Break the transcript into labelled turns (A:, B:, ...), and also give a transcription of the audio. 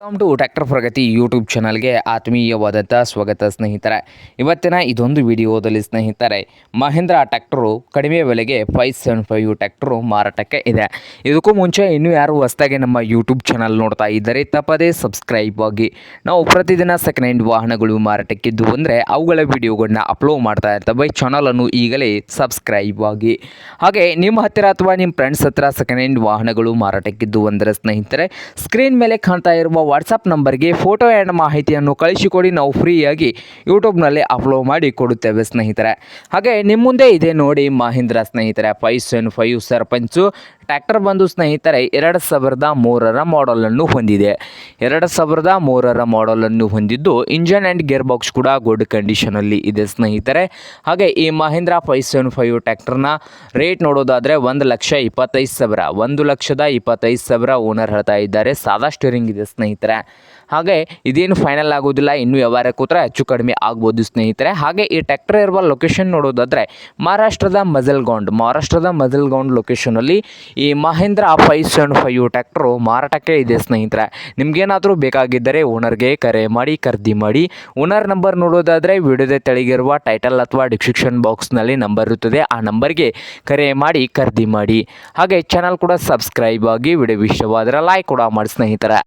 A: Welcome to tractor Pragati YouTube ಚಾನಲ್ಗೆ ಆತ್ಮೀಯವಾದಂಥ ಸ್ವಾಗತ ಸ್ನೇಹಿತರೆ. ಇವತ್ತಿನ ಇದೊಂದು ವಿಡಿಯೋದಲ್ಲಿ ಸ್ನೇಹಿತರೆ, ಮಹೇಂದ್ರ ಟ್ರ್ಯಾಕ್ಟರು ಕಡಿಮೆ ಬೆಲೆಗೆ 575 ಟ್ರ್ಯಾಕ್ಟರು ಮಾರಾಟಕ್ಕೆ ಇದೆ. ಇದಕ್ಕೂ ಮುಂಚೆ ಇನ್ನೂ ಯಾರು ಹೊಸದಾಗಿ ನಮ್ಮ ಯೂಟ್ಯೂಬ್ ಚಾನಲ್ ನೋಡ್ತಾ ಇದ್ದರೆ ತಪ್ಪದೇ ಸಬ್ಸ್ಕ್ರೈಬ್ ಆಗಿ. ನಾವು ಪ್ರತಿದಿನ ಸೆಕೆಂಡ್ ಹ್ಯಾಂಡ್ ವಾಹನಗಳು ಮಾರಾಟಕ್ಕಿದ್ದು ಅಂದರೆ ಅವುಗಳ ವಿಡಿಯೋಗಳನ್ನ ಅಪ್ಲೋಡ್ ಮಾಡ್ತಾ ಇರ್ತವೆ. ಚಾನಲನ್ನು ಈಗಲೇ ಸಬ್ಸ್ಕ್ರೈಬ್ ಆಗಿ. ಹಾಗೆ ನಿಮ್ಮ ಹತ್ತಿರ ಅಥವಾ ನಿಮ್ಮ ಫ್ರೆಂಡ್ಸ್ ಹತ್ತಿರ ಸೆಕೆಂಡ್ ಹ್ಯಾಂಡ್ ವಾಹನಗಳು ಮಾರಾಟಕ್ಕಿದ್ದು ಅಂದರೆ ಸ್ನೇಹಿತರೆ, ಸ್ಕ್ರೀನ್ ಮೇಲೆ ಕಾಣ್ತಾ ಇರುವ ವಾಟ್ಸಪ್ ನಂಬರ್ಗೆ ಫೋಟೋ ಆ್ಯಂಡ್ ಮಾಹಿತಿಯನ್ನು ಕಳಿಸಿಕೊಡಿ. ನಾವು ಫ್ರೀಯಾಗಿ ಯೂಟ್ಯೂಬ್ನಲ್ಲಿ ಅಪ್ಲೋಡ್ ಮಾಡಿ ಕೊಡುತ್ತೇವೆ ಸ್ನೇಹಿತರೆ. ಹಾಗೆ ನಿಮ್ಮ ಮುಂದೆ ಇದೆ ನೋಡಿ ಮಹೀಂದ್ರ ಸ್ನೇಹಿತರೆ 575 ಸರ್ಪಂಚು ಟ್ರ್ಯಾಕ್ಟರ್ ಬಂದು ಸ್ನೇಹಿತರೆ 2003ರ ಮಾಡಲನ್ನು ಹೊಂದಿದೆ. 2003ರ ಮಾಡಲನ್ನು ಹೊಂದಿದ್ದು ಇಂಜನ್ ಆ್ಯಂಡ್ ಗೇರ್ ಬಾಕ್ಸ್ ಕೂಡ ಗುಡ್ ಕಂಡೀಷನಲ್ಲಿ ಇದೆ ಸ್ನೇಹಿತರೆ. ಹಾಗೆ ಈ ಮಹೀಂದ್ರ 575 ಟ್ರ್ಯಾಕ್ಟರ್ನ ರೇಟ್ ನೋಡೋದಾದರೆ 1,25,000 1,25,000 ಓನರ್ ಹೇಳ್ತಾ ಇದ್ದಾರೆ. ಸಾದಾ ಸ್ಟೀರಿಂಗ್ ಇದೆ ಸ್ನೇಹಿತರೆ. ಹಾಗೆ ಇದೇನು ಫೈನಲ್ ಆಗೋದಿಲ್ಲ, ಇನ್ನೂ ವ್ಯವಹಾರ ಕೂತ್ರೆ ಹೆಚ್ಚು ಕಡಿಮೆ ಆಗ್ಬೋದು ಸ್ನೇಹಿತರೆ. ಹಾಗೆ ಈ ಟ್ರ್ಯಾಕ್ಟರ್ ಇರುವ ಲೊಕೇಶನ್ ನೋಡೋದಾದರೆ ಮಹಾರಾಷ್ಟ್ರದ ಮಜಲ್ಗೌಂಡ್ ಲೊಕೇಶನಲ್ಲಿ ಈ ಮಹೇಂದ್ರ 575 ಟ್ರ್ಯಾಕ್ಟರು ಮಾರಾಟಕ್ಕೆ ಇದೆ ಸ್ನೇಹಿತರೆ. ನಿಮಗೇನಾದರೂ ಬೇಕಾಗಿದ್ದರೆ ಓನರ್ಗೆ ಕರೆ ಮಾಡಿ ಖರೀದಿ ಮಾಡಿ. ಓನರ್ ನಂಬರ್ ನೋಡೋದಾದರೆ ವಿಡಿಯೋದ ತೆಳಗಿರುವ ಟೈಟಲ್ ಅಥವಾ ಡಿಸ್ಕ್ರಿಪ್ಷನ್ ಬಾಕ್ಸ್ನಲ್ಲಿ ನಂಬರ್ ಇರುತ್ತದೆ. ಆ ನಂಬರ್ಗೆ ಕರೆ ಮಾಡಿ ಖರೀದಿ ಮಾಡಿ. ಹಾಗೆ ಚಾನಲ್ ಕೂಡ ಸಬ್ಸ್ಕ್ರೈಬ್ ಆಗಿ. ವಿಡಿಯೋ ಇಷ್ಟವಾದರೆ ಲೈಕ್ ಕೂಡ ಮಾಡಿ ಸ್ನೇಹಿತರೆ.